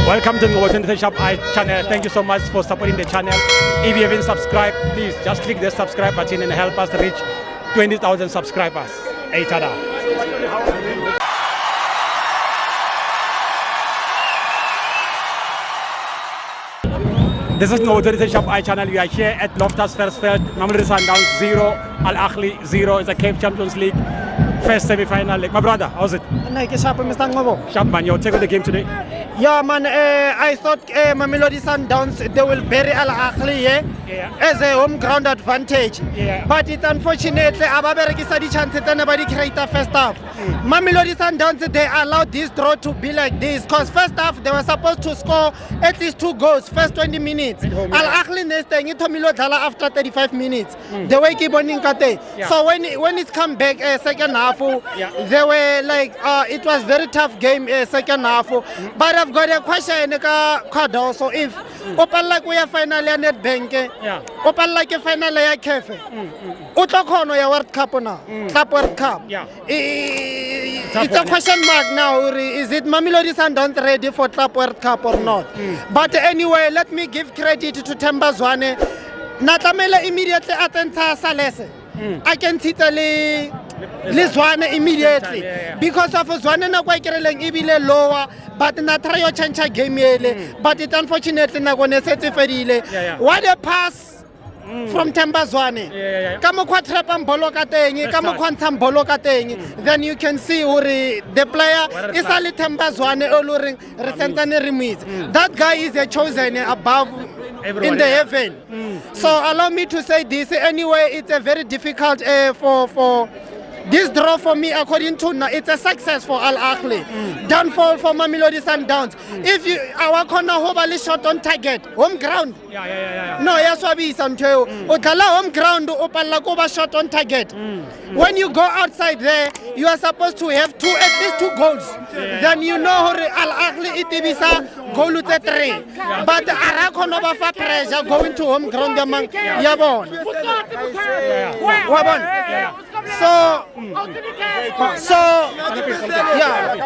Welcome to the 23 Shop channel. Thank you so much for supporting the channel. If you haven't subscribed, please just click the subscribe button and help us reach 20,000 subscribers. Hey, tada. This is the 23 Shop channel. We are here at Loftus Versfeld. Mamelodi Sundowns 0, Ahly 0. It's a Cape Champions League first semi-final leg. My brother, how's it? Sharp man, you're taking the game today. Yeah, man, I thought Mamelodi Sundowns, they will bury Ahly as a home ground advantage. But it's unfortunately, Ababerekisa chances and nobody create a first half. Mamelodi Sundowns, they allowed this draw to be like this because first half, they were supposed to score at least 2 goals first 20 minutes. Ahly staying after 35 minutes. They were keeping Kate. So when it's come back second half, they were like, it was very tough game second half. But I've got a question also. If open like we are finally net bank, open like a finally a cafe. Utlokono ya World Cup now. Club World Cup. It's a question mark now. Is it Mamelodi Sundowns ready for Club World Cup or not? But anyway, let me give credit to Themba Zwane. Natamela immediately attenta Salese. I can titally Zwane immediately because of Zwane na kwa kireleng ibile lower. But na try to change a game, but it unfortunately na gonna set it. What a pass from Themba Zwane. Kamo kwa trapam bolo katengi, kamo kwantam bolo katengi. Then you can see the player is ali Themba Zwane oluring recently removed. That guy is a chosen above in the heaven. So allow me to say this anyway. It's a very difficult for. This draw for me, according to now, it's a success for Ahly. Downfall for Mamelodi Sundowns. If our corner hobali shot on target, home ground. No, yes, wabi sancho. Otala home ground, opala koba shot on target. When you go outside there, you are supposed to have at least 2 goals. Then you know Ahly itibisa goal to 3. But Arakono bafa pressure going to home ground among Yabon. So yeah.